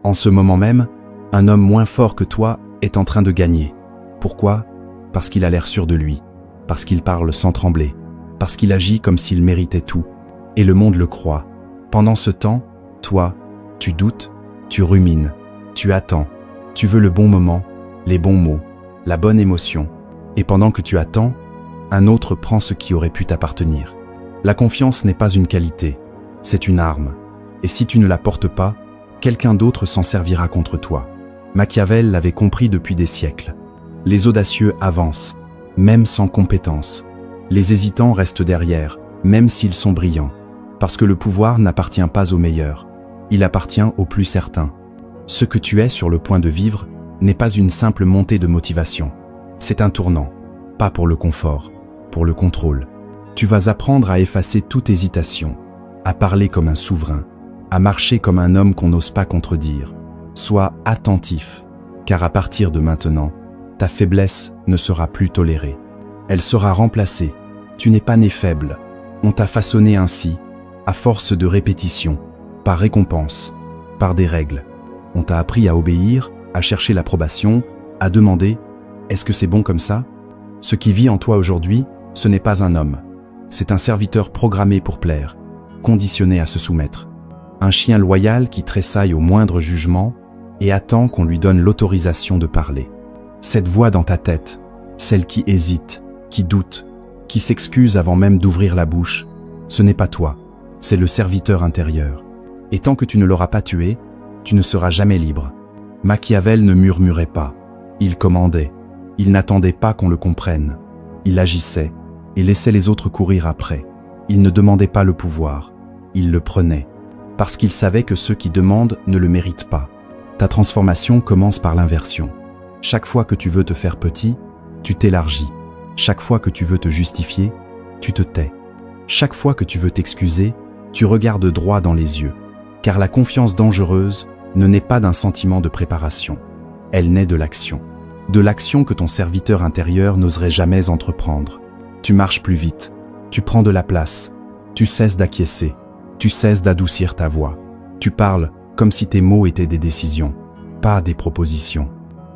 En ce moment même, un homme moins fort que toi est en train de gagner. Pourquoi? Parce qu'il a l'air sûr de lui, parce qu'il parle sans trembler, parce qu'il agit comme s'il méritait tout. Et le monde le croit. Pendant ce temps, toi, tu doutes, tu rumines, tu attends, tu veux le bon moment, les bons mots, la bonne émotion. Et pendant que tu attends, un autre prend ce qui aurait pu t'appartenir. La confiance n'est pas une qualité, c'est une arme. Et si tu ne la portes pas, quelqu'un d'autre s'en servira contre toi. Machiavel l'avait compris depuis des siècles. Les audacieux avancent, même sans compétence. Les hésitants restent derrière, même s'ils sont brillants. Parce que le pouvoir n'appartient pas aux meilleurs, il appartient aux plus certains. Ce que tu es sur le point de vivre n'est pas une simple montée de motivation. C'est un tournant, pas pour le confort, pour le contrôle. Tu vas apprendre à effacer toute hésitation, à parler comme un souverain, à marcher comme un homme qu'on n'ose pas contredire. Sois attentif, car à partir de maintenant, ta faiblesse ne sera plus tolérée. Elle sera remplacée. Tu n'es pas né faible. On t'a façonné ainsi, à force de répétition, par récompense, par des règles. On t'a appris à obéir, à chercher l'approbation, à demander « Est-ce que c'est bon comme ça ?» Ce qui vit en toi aujourd'hui, ce n'est pas un homme. C'est un serviteur programmé pour plaire, conditionné à se soumettre. Un chien loyal qui tressaille au moindre jugement et attend qu'on lui donne l'autorisation de parler. Cette voix dans ta tête, celle qui hésite, qui doute, qui s'excuse avant même d'ouvrir la bouche, ce n'est pas toi, c'est le serviteur intérieur. Et tant que tu ne l'auras pas tué, tu ne seras jamais libre. Machiavel ne murmurait pas, il commandait, il n'attendait pas qu'on le comprenne. Il agissait et laissait les autres courir après. Il ne demandait pas le pouvoir, il le prenait, parce qu'il savait que ceux qui demandent ne le méritent pas. Ta transformation commence par l'inversion. Chaque fois que tu veux te faire petit, tu t'élargis. Chaque fois que tu veux te justifier, tu te tais. Chaque fois que tu veux t'excuser, tu regardes droit dans les yeux. Car la confiance dangereuse ne naît pas d'un sentiment de préparation. Elle naît de l'action. De l'action que ton serviteur intérieur n'oserait jamais entreprendre. Tu marches plus vite, tu prends de la place, tu cesses d'acquiescer, tu cesses d'adoucir ta voix. Tu parles comme si tes mots étaient des décisions, pas des propositions.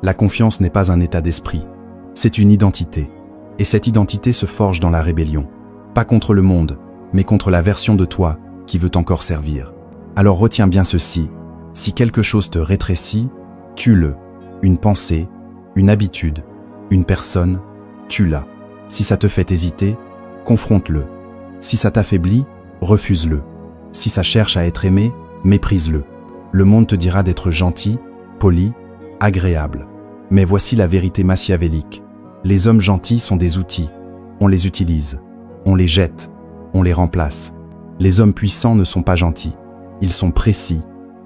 La confiance n'est pas un état d'esprit, c'est une identité. Et cette identité se forge dans la rébellion. Pas contre le monde, mais contre la version de toi qui veut encore servir. Alors retiens bien ceci, si quelque chose te rétrécit, tue-le. Une pensée, une habitude, une personne, tue-la. Si ça te fait hésiter, confronte-le. Si ça t'affaiblit, refuse-le. Si ça cherche à être aimé, méprise-le. Le monde te dira d'être gentil, poli, agréable. Mais voici la vérité machiavélique. Les hommes gentils sont des outils. On les utilise, on les jette, on les remplace. Les hommes puissants ne sont pas gentils. Ils sont précis,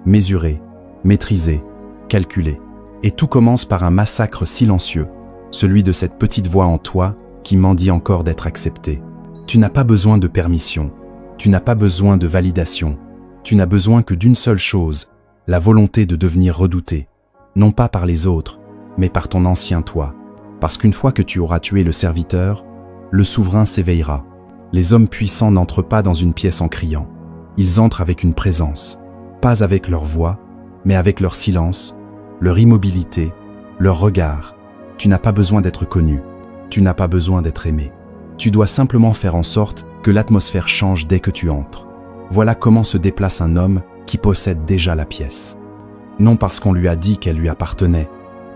mesurés, maîtrisés, calculés. Et tout commence par un massacre silencieux, celui de cette petite voix en toi qui mendie encore d'être acceptée. Tu n'as pas besoin de permission, tu n'as pas besoin de validation, tu n'as besoin que d'une seule chose, la volonté de devenir redouté, non pas par les autres, mais par ton ancien toi. Parce qu'une fois que tu auras tué le serviteur, le souverain s'éveillera. Les hommes puissants n'entrent pas dans une pièce en criant. Ils entrent avec une présence, pas avec leur voix, mais avec leur silence, leur immobilité, leur regard. Tu n'as pas besoin d'être connu, tu n'as pas besoin d'être aimé. Tu dois simplement faire en sorte que l'atmosphère change dès que tu entres. Voilà comment se déplace un homme qui possède déjà la pièce. Non parce qu'on lui a dit qu'elle lui appartenait,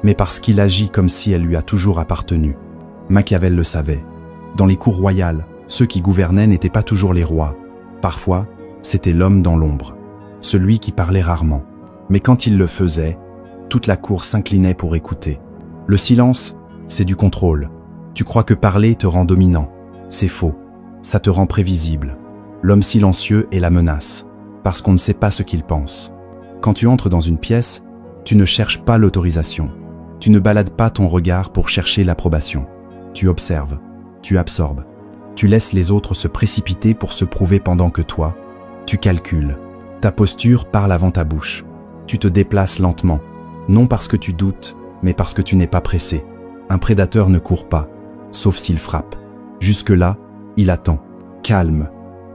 mais parce qu'il agit comme si elle lui a toujours appartenu. Machiavel le savait. Dans les cours royales, ceux qui gouvernaient n'étaient pas toujours les rois. Parfois, c'était l'homme dans l'ombre, celui qui parlait rarement. Mais quand il le faisait, toute la cour s'inclinait pour écouter. Le silence, c'est du contrôle. Tu crois que parler te rend dominant. C'est faux. Ça te rend prévisible. L'homme silencieux est la menace, parce qu'on ne sait pas ce qu'il pense. Quand tu entres dans une pièce, tu ne cherches pas l'autorisation. Tu ne balades pas ton regard pour chercher l'approbation. Tu observes, tu absorbes. Tu laisses les autres se précipiter pour se prouver pendant que toi, tu calcules. Ta posture parle avant ta bouche. Tu te déplaces lentement, non parce que tu doutes, mais parce que tu n'es pas pressé. Un prédateur ne court pas, sauf s'il frappe. Jusque-là, il attend, calme,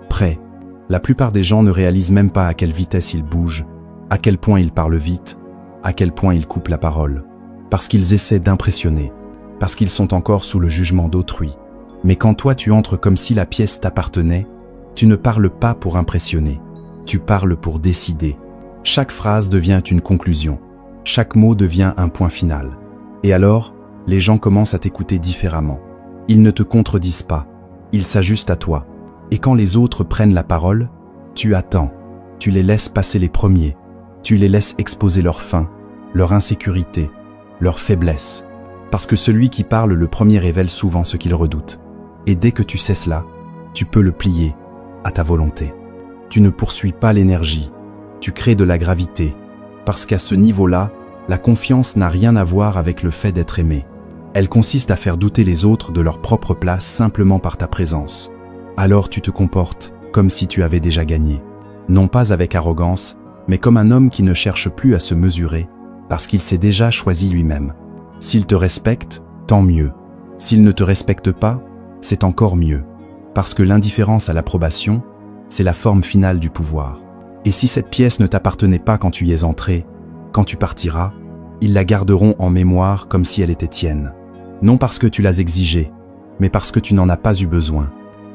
prêt. La plupart des gens ne réalisent même pas à quelle vitesse ils bougent, à quel point ils parlent vite, à quel point ils coupent la parole. Parce qu'ils essaient d'impressionner, parce qu'ils sont encore sous le jugement d'autrui. Mais quand toi tu entres comme si la pièce t'appartenait, tu ne parles pas pour impressionner, tu parles pour décider. Chaque phrase devient une conclusion, chaque mot devient un point final. Et alors, les gens commencent à t'écouter différemment. Ils ne te contredisent pas, ils s'ajustent à toi. Et quand les autres prennent la parole, tu attends, tu les laisses passer les premiers, tu les laisses exposer leurs faim, leur insécurité, leur faiblesse. Parce que celui qui parle le premier révèle souvent ce qu'il redoute. Et dès que tu sais cela, tu peux le plier à ta volonté. Tu ne poursuis pas l'énergie, tu crées de la gravité. Parce qu'à ce niveau-là, la confiance n'a rien à voir avec le fait d'être aimé. Elle consiste à faire douter les autres de leur propre place simplement par ta présence. Alors tu te comportes comme si tu avais déjà gagné. Non pas avec arrogance, mais comme un homme qui ne cherche plus à se mesurer, parce qu'il s'est déjà choisi lui-même. S'il te respecte, tant mieux. S'il ne te respecte pas, c'est encore mieux. Parce que l'indifférence à l'approbation, c'est la forme finale du pouvoir. Et si cette pièce ne t'appartenait pas quand tu y es entré, quand tu partiras, ils la garderont en mémoire comme si elle était tienne. Non parce que tu l'as exigée, mais parce que tu n'en as pas eu besoin.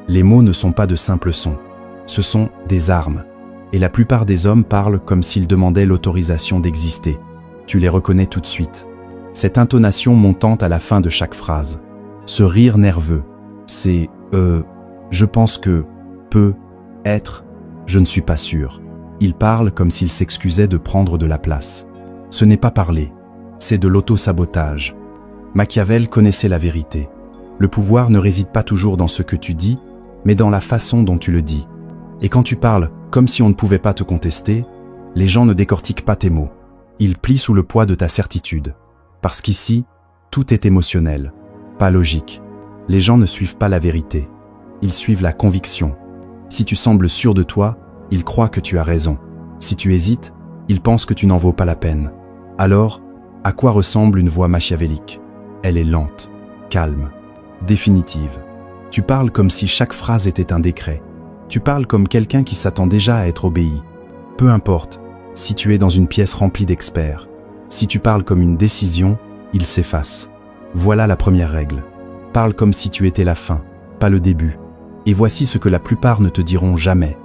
Les mots ne sont pas de simples sons, ce sont des armes. Et la plupart des hommes parlent comme s'ils demandaient l'autorisation d'exister. Tu les reconnais tout de suite. Cette intonation montante à la fin de chaque phrase. Ce rire nerveux, c'est « je pense que, peut, être, je ne suis pas sûr ». Ils parlent comme s'ils s'excusaient de prendre de la place. Ce n'est pas parler, c'est de l'auto-sabotage. Machiavel connaissait la vérité. Le pouvoir ne réside pas toujours dans ce que tu dis, mais dans la façon dont tu le dis. Et quand tu parles comme si on ne pouvait pas te contester, les gens ne décortiquent pas tes mots. Ils plient sous le poids de ta certitude. Parce qu'ici, tout est émotionnel, pas logique. Les gens ne suivent pas la vérité, ils suivent la conviction. Si tu sembles sûr de toi, ils croient que tu as raison. Si tu hésites, ils pensent que tu n'en vaux pas la peine. Alors, à quoi ressemble une voix machiavélique? Elle est lente, calme, définitive. Tu parles comme si chaque phrase était un décret. Tu parles comme quelqu'un qui s'attend déjà à être obéi. Peu importe, si tu es dans une pièce remplie d'experts, si tu parles comme une décision, il s'efface. Voilà la première règle. Parle comme si tu étais la fin, pas le début. Et voici ce que la plupart ne te diront jamais.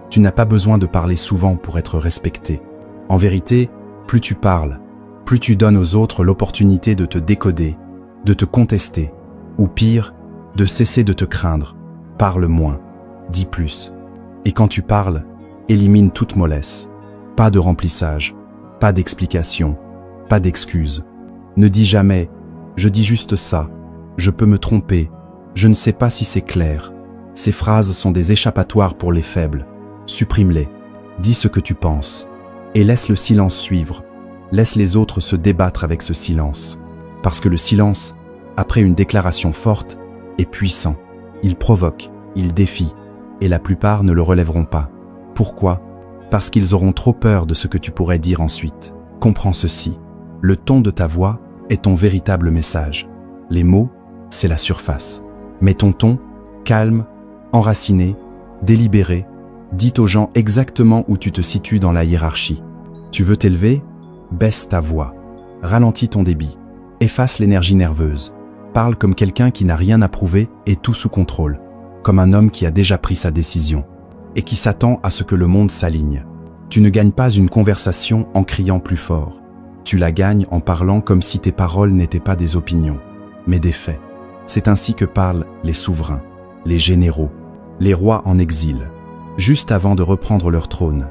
Tu n'as pas besoin de parler souvent pour être respecté. En vérité, plus tu parles, plus tu donnes aux autres l'opportunité de te décoder, de te contester, ou pire, de cesser de te craindre. Parle moins, dis plus. Et quand tu parles, élimine toute mollesse. Pas de remplissage, pas d'explication, pas d'excuses. Ne dis jamais « je dis juste ça »,« je peux me tromper »,« je ne sais pas si c'est clair ». Ces phrases sont des échappatoires pour les faibles. Supprime-les. Dis ce que tu penses. Et laisse le silence suivre. Laisse les autres se débattre avec ce silence. Parce que le silence, après une déclaration forte, est puissant. Il provoque, il défie. Et la plupart ne le relèveront pas. Pourquoi? Parce qu'ils auront trop peur de ce que tu pourrais dire ensuite. Comprends ceci. Le ton de ta voix est ton véritable message. Les mots, c'est la surface. Mais ton ton, calme, enraciné, délibéré, dit aux gens exactement où tu te situes dans la hiérarchie. Tu veux t'élever? Baisse ta voix. Ralentis ton débit. Efface l'énergie nerveuse. Parle comme quelqu'un qui n'a rien à prouver et tout sous contrôle. Comme un homme qui a déjà pris sa décision et qui s'attend à ce que le monde s'aligne. Tu ne gagnes pas une conversation en criant plus fort. Tu la gagnes en parlant comme si tes paroles n'étaient pas des opinions, mais des faits. C'est ainsi que parlent les souverains, les généraux, les rois en exil, juste avant de reprendre leur trône.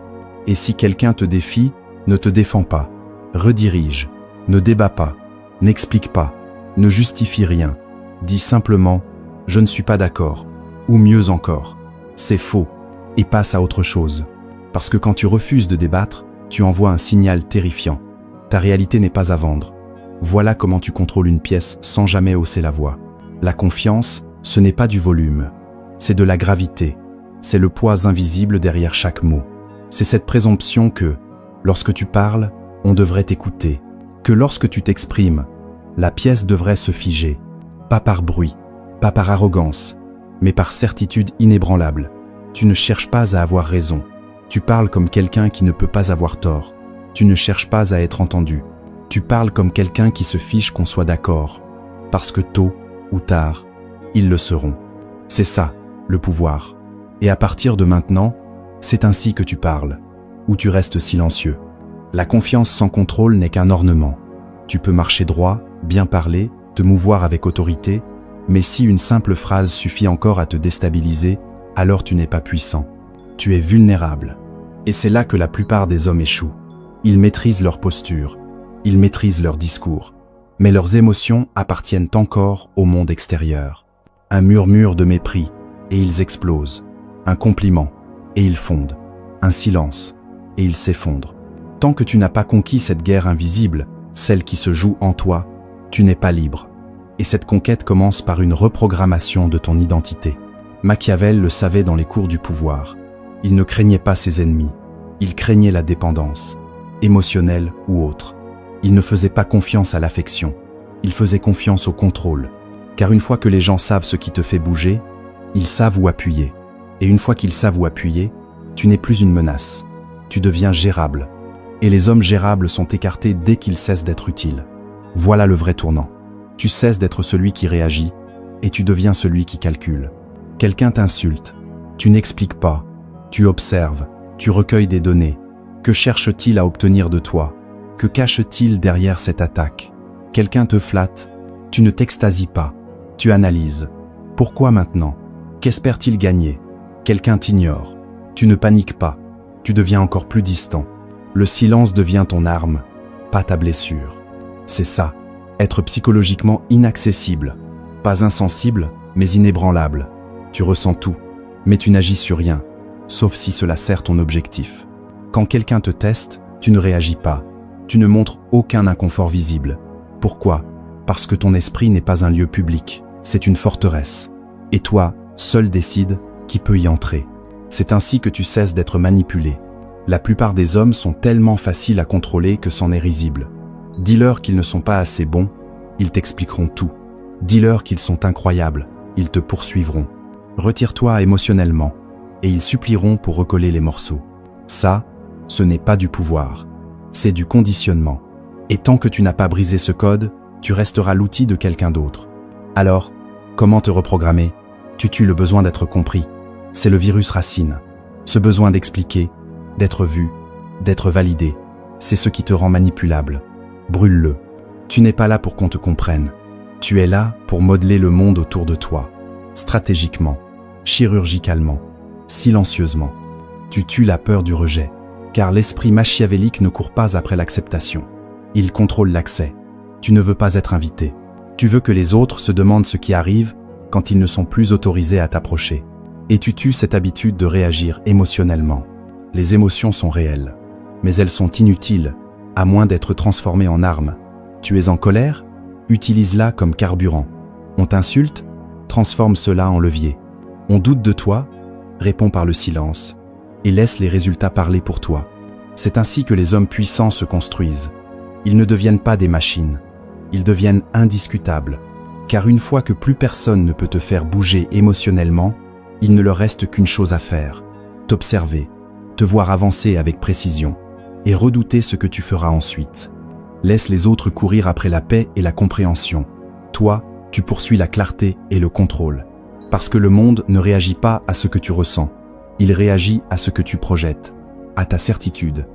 Et si quelqu'un te défie, ne te défends pas, redirige, ne débat pas, n'explique pas, ne justifie rien. Dis simplement « je ne suis pas d'accord » ou mieux encore « c'est faux » et passe à autre chose. Parce que quand tu refuses de débattre, tu envoies un signal terrifiant. Ta réalité n'est pas à vendre. Voilà comment tu contrôles une pièce sans jamais hausser la voix. La confiance, ce n'est pas du volume, c'est de la gravité. C'est le poids invisible derrière chaque mot. C'est cette présomption que, lorsque tu parles, on devrait t'écouter. Que lorsque tu t'exprimes, la pièce devrait se figer. Pas par bruit, pas par arrogance, mais par certitude inébranlable. Tu ne cherches pas à avoir raison. Tu parles comme quelqu'un qui ne peut pas avoir tort. Tu ne cherches pas à être entendu. Tu parles comme quelqu'un qui se fiche qu'on soit d'accord. Parce que tôt ou tard, ils le seront. C'est ça, le pouvoir. Et à partir de maintenant, c'est ainsi que tu parles, ou tu restes silencieux. La confiance sans contrôle n'est qu'un ornement. Tu peux marcher droit, bien parler, te mouvoir avec autorité, mais si une simple phrase suffit encore à te déstabiliser, alors tu n'es pas puissant. Tu es vulnérable. Et c'est là que la plupart des hommes échouent. Ils maîtrisent leur posture, ils maîtrisent leur discours, mais leurs émotions appartiennent encore au monde extérieur. Un murmure de mépris, et ils explosent. Un compliment, et ils fondent. Un silence, et ils s'effondrent. Tant que tu n'as pas conquis cette guerre invisible, celle qui se joue en toi, tu n'es pas libre. Et cette conquête commence par une reprogrammation de ton identité. Machiavel le savait dans les cours du pouvoir. Il ne craignait pas ses ennemis, il craignait la dépendance, émotionnelle ou autre. Il ne faisait pas confiance à l'affection, il faisait confiance au contrôle. Car une fois que les gens savent ce qui te fait bouger, ils savent où appuyer. Et une fois qu'ils savent où appuyer, tu n'es plus une menace, tu deviens gérable. Et les hommes gérables sont écartés dès qu'ils cessent d'être utiles. Voilà le vrai tournant. Tu cesses d'être celui qui réagit, et tu deviens celui qui calcule. Quelqu'un t'insulte, tu n'expliques pas, tu observes, tu recueilles des données. Que cherche-t-il à obtenir de toi? Que cache-t-il derrière cette attaque? Quelqu'un te flatte, tu ne t'extasies pas, tu analyses. Pourquoi maintenant? Qu'espère-t-il gagner? Quelqu'un t'ignore, tu ne paniques pas, tu deviens encore plus distant. Le silence devient ton arme, pas ta blessure. C'est ça, être psychologiquement inaccessible, pas insensible, mais inébranlable. Tu ressens tout, mais tu n'agis sur rien, sauf si cela sert ton objectif. Quand quelqu'un te teste, tu ne réagis pas, tu ne montres aucun inconfort visible. Pourquoi? Parce que ton esprit n'est pas un lieu public, c'est une forteresse. Et toi, seul décide qui peut y entrer. C'est ainsi que tu cesses d'être manipulé. La plupart des hommes sont tellement faciles à contrôler que c'en est risible. Dis-leur qu'ils ne sont pas assez bons, ils t'expliqueront tout. Dis-leur qu'ils sont incroyables, ils te poursuivront. Retire-toi émotionnellement, et ils supplieront pour recoller les morceaux. Ça, ce n'est pas du pouvoir, c'est du conditionnement. Et tant que tu n'as pas brisé ce code, tu resteras l'outil de quelqu'un d'autre. Alors, comment te reprogrammer? Tu tues le besoin d'être compris. C'est le virus racine. Ce besoin d'expliquer, d'être vu, d'être validé, c'est ce qui te rend manipulable. Brûle-le. Tu n'es pas là pour qu'on te comprenne. Tu es là pour modeler le monde autour de toi. Stratégiquement, chirurgicalement, silencieusement. Tu tues la peur du rejet, car l'esprit machiavélique ne court pas après l'acceptation. Il contrôle l'accès. Tu ne veux pas être invité. Tu veux que les autres se demandent ce qui arrive quand ils ne sont plus autorisés à t'approcher. Et tu tues cette habitude de réagir émotionnellement. Les émotions sont réelles, mais elles sont inutiles, à moins d'être transformées en armes. Tu es en colère? Utilise-la comme carburant. On t'insulte? Transforme cela en levier. On doute de toi? Réponds par le silence, et laisse les résultats parler pour toi. C'est ainsi que les hommes puissants se construisent. Ils ne deviennent pas des machines, ils deviennent indiscutables. Car une fois que plus personne ne peut te faire bouger émotionnellement, il ne leur reste qu'une chose à faire, t'observer, te voir avancer avec précision, et redouter ce que tu feras ensuite. Laisse les autres courir après la paix et la compréhension. Toi, tu poursuis la clarté et le contrôle. Parce que le monde ne réagit pas à ce que tu ressens, il réagit à ce que tu projettes, à ta certitude,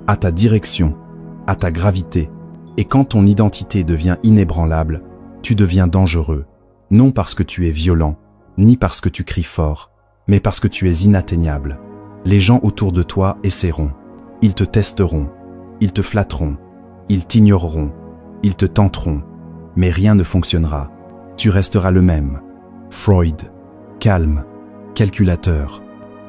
à ta direction, à ta gravité. Et quand ton identité devient inébranlable, tu deviens dangereux, non parce que tu es violent, ni parce que tu cries fort, mais parce que tu es inatteignable. Les gens autour de toi essaieront. Ils te testeront, ils te flatteront, ils t'ignoreront, ils te tenteront, mais rien ne fonctionnera. Tu resteras le même. Freud, calme, calculateur.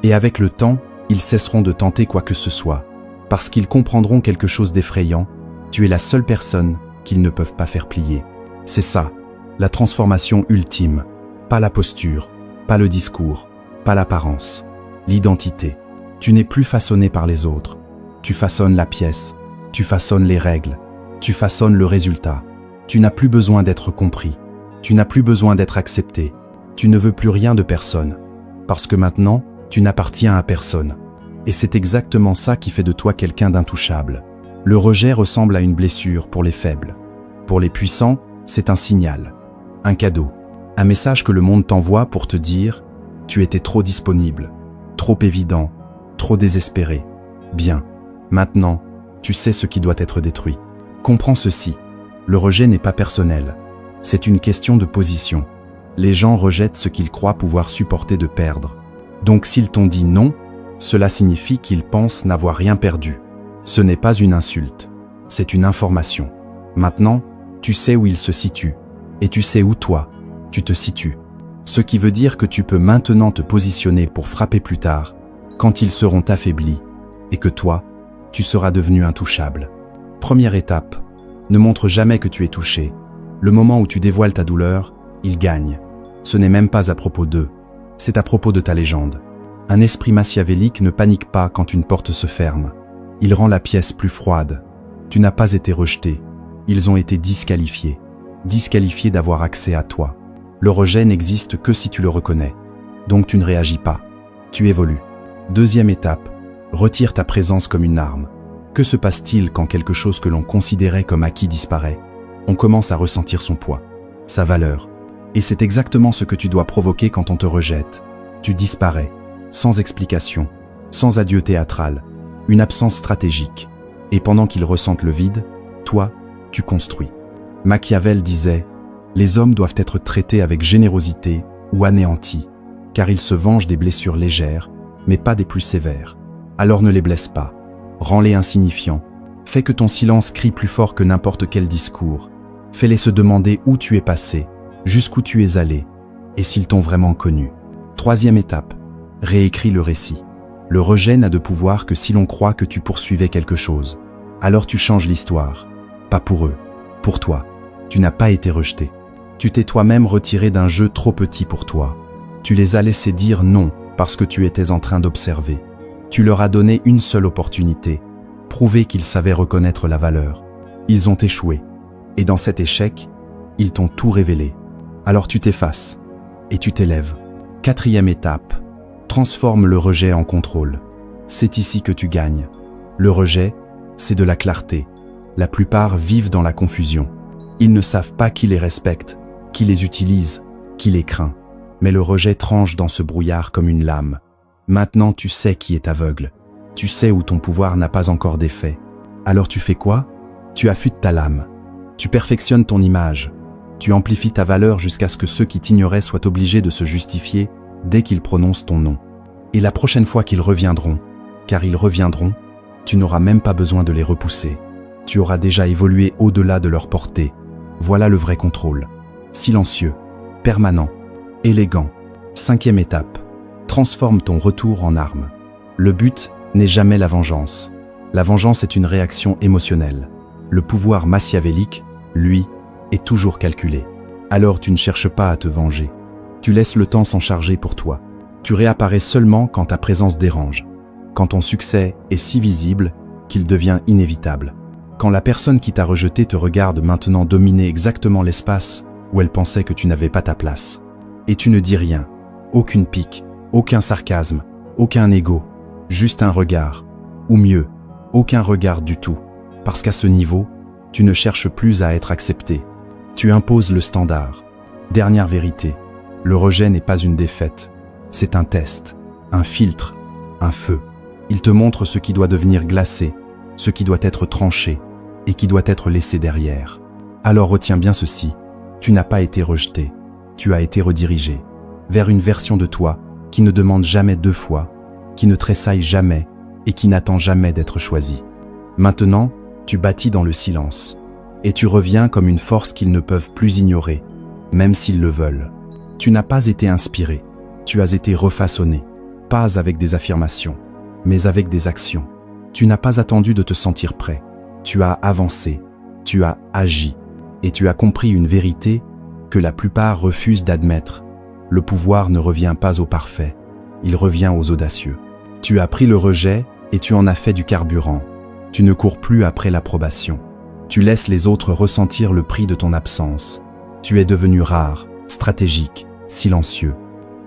Et avec le temps, ils cesseront de tenter quoi que ce soit, parce qu'ils comprendront quelque chose d'effrayant. Tu es la seule personne qu'ils ne peuvent pas faire plier. C'est ça, la transformation ultime. Pas la posture, pas le discours, pas l'apparence, l'identité. Tu n'es plus façonné par les autres. Tu façonnes la pièce, tu façonnes les règles, tu façonnes le résultat. Tu n'as plus besoin d'être compris. Tu n'as plus besoin d'être accepté. Tu ne veux plus rien de personne. Parce que maintenant, tu n'appartiens à personne. Et c'est exactement ça qui fait de toi quelqu'un d'intouchable. Le rejet ressemble à une blessure pour les faibles. Pour les puissants, c'est un signal, un cadeau, un message que le monde t'envoie pour te dire « Tu étais trop disponible, trop évident, trop désespéré. Bien, maintenant, tu sais ce qui doit être détruit. » Comprends ceci, le rejet n'est pas personnel, c'est une question de position. Les gens rejettent ce qu'ils croient pouvoir supporter de perdre. Donc s'ils t'ont dit non, cela signifie qu'ils pensent n'avoir rien perdu. Ce n'est pas une insulte, c'est une information. Maintenant, tu sais où ils se situent, et tu sais où toi, tu te situes. Ce qui veut dire que tu peux maintenant te positionner pour frapper plus tard, quand ils seront affaiblis, et que toi, tu seras devenu intouchable. Première étape, ne montre jamais que tu es touché. Le moment où tu dévoiles ta douleur, il gagne. Ce n'est même pas à propos d'eux, c'est à propos de ta légende. Un esprit machiavélique ne panique pas quand une porte se ferme. Il rend la pièce plus froide. Tu n'as pas été rejeté, ils ont été disqualifiés. Disqualifiés d'avoir accès à toi. Le rejet n'existe que si tu le reconnais. Donc tu ne réagis pas. Tu évolues. Deuxième étape, retire ta présence comme une arme. Que se passe-t-il quand quelque chose que l'on considérait comme acquis disparaît? On commence à ressentir son poids, sa valeur. Et c'est exactement ce que tu dois provoquer quand on te rejette. Tu disparais, sans explication, sans adieu théâtral, une absence stratégique. Et pendant qu'ils ressentent le vide, toi, tu construis. Machiavel disait « Les hommes doivent être traités avec générosité ou anéantis, car ils se vengent des blessures légères, mais pas des plus sévères. Alors ne les blesse pas. Rends-les insignifiants. Fais que ton silence crie plus fort que n'importe quel discours. Fais-les se demander où tu es passé, jusqu'où tu es allé, et s'ils t'ont vraiment connu. Troisième étape, réécris le récit. Le rejet n'a de pouvoir que si l'on croit que tu poursuivais quelque chose. Alors tu changes l'histoire. Pas pour eux, pour toi. Tu n'as pas été rejeté. Tu t'es toi-même retiré d'un jeu trop petit pour toi. Tu les as laissés dire non parce que tu étais en train d'observer. Tu leur as donné une seule opportunité, prouver qu'ils savaient reconnaître la valeur. Ils ont échoué. Et dans cet échec, ils t'ont tout révélé. Alors tu t'effaces et tu t'élèves. Quatrième étape, transforme le rejet en contrôle. C'est ici que tu gagnes. Le rejet, c'est de la clarté. La plupart vivent dans la confusion. Ils ne savent pas qui les respecte, qui les utilise, qui les craint. Mais le rejet tranche dans ce brouillard comme une lame. Maintenant tu sais qui est aveugle. Tu sais où ton pouvoir n'a pas encore d'effet. Alors tu fais quoi? Tu affûtes ta lame. Tu perfectionnes ton image. Tu amplifies ta valeur jusqu'à ce que ceux qui t'ignoraient soient obligés de se justifier dès qu'ils prononcent ton nom. Et la prochaine fois qu'ils reviendront, car ils reviendront, tu n'auras même pas besoin de les repousser. Tu auras déjà évolué au-delà de leur portée. Voilà le vrai contrôle. Silencieux, permanent, élégant. Cinquième étape. Transforme ton retour en arme. Le but n'est jamais la vengeance. La vengeance est une réaction émotionnelle. Le pouvoir machiavélique, lui, est toujours calculé. Alors tu ne cherches pas à te venger. Tu laisses le temps s'en charger pour toi. Tu réapparais seulement quand ta présence dérange. Quand ton succès est si visible qu'il devient inévitable. Quand la personne qui t'a rejeté te regarde maintenant dominer exactement l'espace où elle pensait que tu n'avais pas ta place. Et tu ne dis rien, aucune pique, aucun sarcasme, aucun ego, juste un regard. Ou mieux, aucun regard du tout. Parce qu'à ce niveau, tu ne cherches plus à être accepté. Tu imposes le standard. Dernière vérité, le rejet n'est pas une défaite. C'est un test, un filtre, un feu. Il te montre ce qui doit devenir glacé, ce qui doit être tranché et qui doit être laissé derrière. Alors retiens bien ceci, tu n'as pas été rejeté, tu as été redirigé vers une version de toi qui ne demande jamais deux fois, qui ne tressaille jamais et qui n'attend jamais d'être choisi. Maintenant, tu bâtis dans le silence et tu reviens comme une force qu'ils ne peuvent plus ignorer, même s'ils le veulent. Tu n'as pas été inspiré, tu as été refaçonné, pas avec des affirmations, mais avec des actions. Tu n'as pas attendu de te sentir prêt, tu as avancé, tu as agi, et tu as compris une vérité que la plupart refusent d'admettre. Le pouvoir ne revient pas aux parfaits, il revient aux audacieux. Tu as pris le rejet et tu en as fait du carburant. Tu ne cours plus après l'approbation. Tu laisses les autres ressentir le prix de ton absence. Tu es devenu rare, stratégique, silencieux.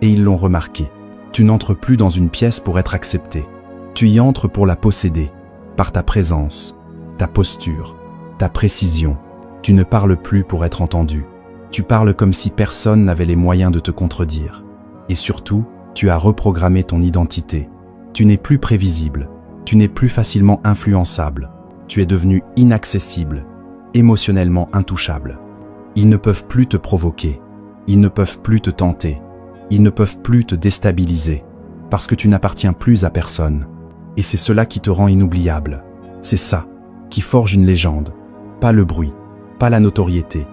Et ils l'ont remarqué. Tu n'entres plus dans une pièce pour être accepté. Tu y entres pour la posséder, par ta présence, ta posture, ta précision. Tu ne parles plus pour être entendu. Tu parles comme si personne n'avait les moyens de te contredire. Et surtout, tu as reprogrammé ton identité. Tu n'es plus prévisible. Tu n'es plus facilement influençable. Tu es devenu inaccessible, émotionnellement intouchable. Ils ne peuvent plus te provoquer. Ils ne peuvent plus te tenter. Ils ne peuvent plus te déstabiliser. Parce que tu n'appartiens plus à personne. Et c'est cela qui te rend inoubliable. C'est ça qui forge une légende. Pas le bruit, pas la notoriété,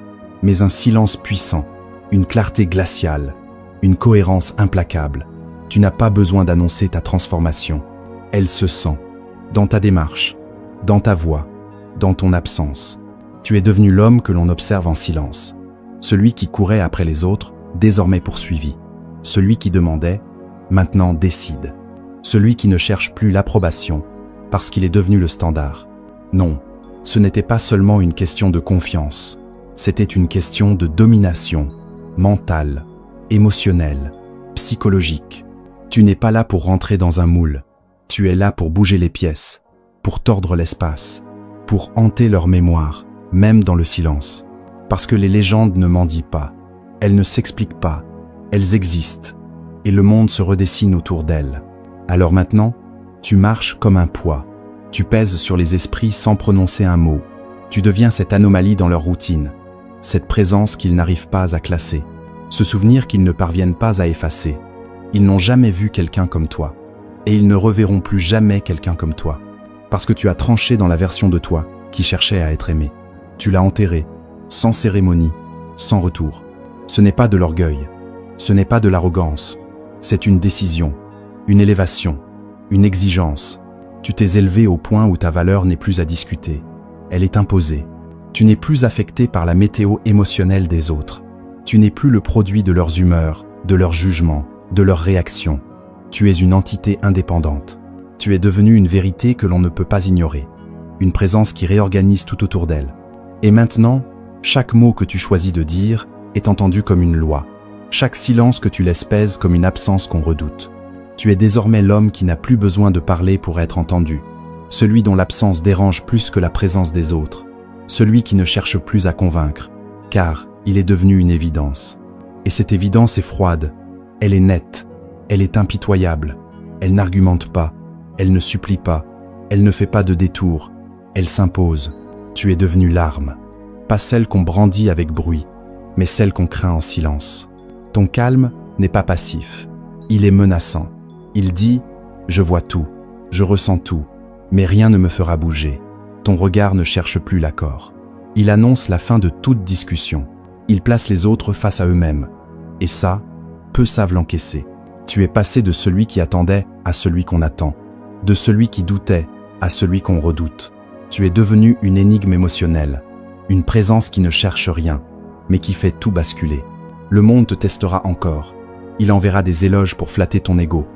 mais un silence puissant, une clarté glaciale, une cohérence implacable. Tu n'as pas besoin d'annoncer ta transformation. Elle se sent, dans ta démarche, dans ta voix, dans ton absence. Tu es devenu l'homme que l'on observe en silence. Celui qui courait après les autres, désormais poursuivi. Celui qui demandait, maintenant décide. Celui qui ne cherche plus l'approbation, parce qu'il est devenu le standard. Non, ce n'était pas seulement une question de confiance, c'était une question de domination, mentale, émotionnelle, psychologique. Tu n'es pas là pour rentrer dans un moule, tu es là pour bouger les pièces, pour tordre l'espace, pour hanter leur mémoire, même dans le silence. Parce que les légendes ne mendient pas, elles ne s'expliquent pas, elles existent, et le monde se redessine autour d'elles. Alors maintenant, tu marches comme un poids, tu pèses sur les esprits sans prononcer un mot, tu deviens cette anomalie dans leur routine, cette présence qu'ils n'arrivent pas à classer, ce souvenir qu'ils ne parviennent pas à effacer. Ils n'ont jamais vu quelqu'un comme toi, et ils ne reverront plus jamais quelqu'un comme toi, parce que tu as tranché dans la version de toi qui cherchait à être aimée. Tu l'as enterrée, sans cérémonie, sans retour. Ce n'est pas de l'orgueil, ce n'est pas de l'arrogance, c'est une décision, une élévation, une exigence. Tu t'es élevé au point où ta valeur n'est plus à discuter, elle est imposée. Tu n'es plus affecté par la météo émotionnelle des autres. Tu n'es plus le produit de leurs humeurs, de leurs jugements, de leurs réactions. Tu es une entité indépendante. Tu es devenu une vérité que l'on ne peut pas ignorer, une présence qui réorganise tout autour d'elle. Et maintenant, chaque mot que tu choisis de dire est entendu comme une loi. Chaque silence que tu laisses pèse comme une absence qu'on redoute. Tu es désormais l'homme qui n'a plus besoin de parler pour être entendu, celui dont l'absence dérange plus que la présence des autres, celui qui ne cherche plus à convaincre, car il est devenu une évidence. Et cette évidence est froide, elle est nette, elle est impitoyable, elle n'argumente pas, elle ne supplie pas, elle ne fait pas de détour, elle s'impose. Tu es devenu l'arme, pas celle qu'on brandit avec bruit, mais celle qu'on craint en silence. Ton calme n'est pas passif, il est menaçant. Il dit « Je vois tout, je ressens tout, mais rien ne me fera bouger. » Ton regard ne cherche plus l'accord. Il annonce la fin de toute discussion. Il place les autres face à eux-mêmes. Et ça, peu savent l'encaisser. Tu es passé de celui qui attendait à celui qu'on attend, de celui qui doutait à celui qu'on redoute. Tu es devenu une énigme émotionnelle, une présence qui ne cherche rien, mais qui fait tout basculer. Le monde te testera encore. Il enverra des éloges pour flatter ton ego,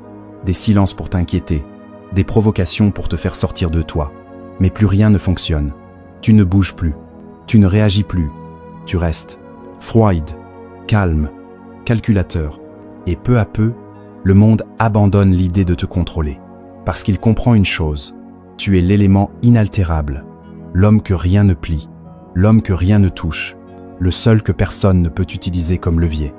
des silences pour t'inquiéter, des provocations pour te faire sortir de toi. Mais plus rien ne fonctionne. Tu ne bouges plus, tu ne réagis plus, tu restes froide, calme, calculateur. Et peu à peu, le monde abandonne l'idée de te contrôler. Parce qu'il comprend une chose, tu es l'élément inaltérable, l'homme que rien ne plie, l'homme que rien ne touche, le seul que personne ne peut utiliser comme levier.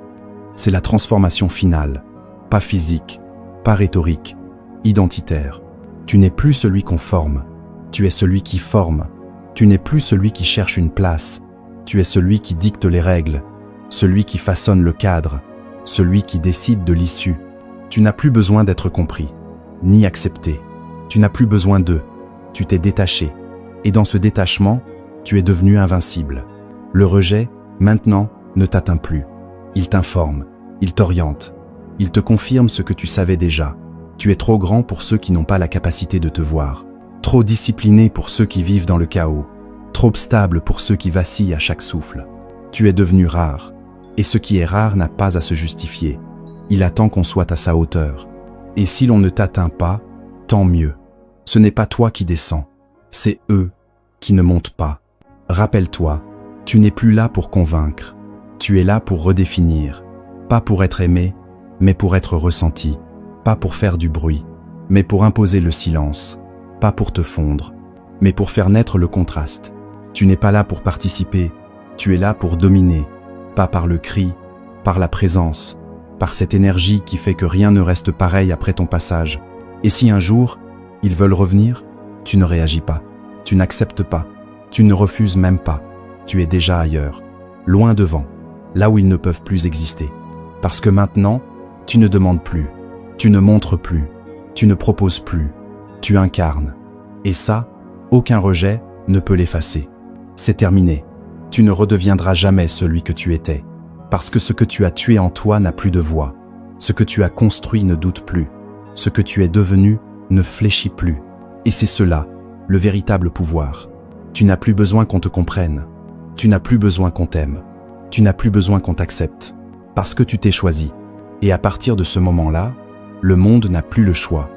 C'est la transformation finale, pas physique, pas rhétorique, identitaire. Tu n'es plus celui qu'on forme, tu es celui qui forme. Tu n'es plus celui qui cherche une place, tu es celui qui dicte les règles, celui qui façonne le cadre, celui qui décide de l'issue. Tu n'as plus besoin d'être compris, ni accepté. Tu n'as plus besoin d'eux, tu t'es détaché. Et dans ce détachement, tu es devenu invincible. Le rejet, maintenant, ne t'atteint plus. Il t'informe, il t'oriente, il te confirme ce que tu savais déjà. Tu es trop grand pour ceux qui n'ont pas la capacité de te voir, trop discipliné pour ceux qui vivent dans le chaos, trop stable pour ceux qui vacillent à chaque souffle. Tu es devenu rare, et ce qui est rare n'a pas à se justifier. Il attend qu'on soit à sa hauteur. Et si l'on ne t'atteint pas, tant mieux. Ce n'est pas toi qui descends, c'est eux qui ne montent pas. Rappelle-toi, tu n'es plus là pour convaincre. Tu es là pour redéfinir, pas pour être aimé, mais pour être ressenti, pas pour faire du bruit, mais pour imposer le silence, pas pour te fondre. mais pour faire naître le contraste. Tu n'es pas là pour participer, tu es là pour dominer, pas par le cri, par la présence, par cette énergie qui fait que rien ne reste pareil après ton passage. Et si un jour, ils veulent revenir, tu ne réagis pas, tu n'acceptes pas, tu ne refuses même pas, tu es déjà ailleurs, loin devant, là où ils ne peuvent plus exister. Parce que maintenant, tu ne demandes plus, tu ne montres plus, tu ne proposes plus, tu incarnes. Et ça, aucun rejet ne peut l'effacer. C'est terminé. Tu ne redeviendras jamais celui que tu étais. Parce que ce que tu as tué en toi n'a plus de voix. Ce que tu as construit ne doute plus. Ce que tu es devenu ne fléchit plus. Et c'est cela, le véritable pouvoir. Tu n'as plus besoin qu'on te comprenne. Tu n'as plus besoin qu'on t'aime. Tu n'as plus besoin qu'on t'accepte. Parce que tu t'es choisi. Et à partir de ce moment-là, le monde n'a plus le choix.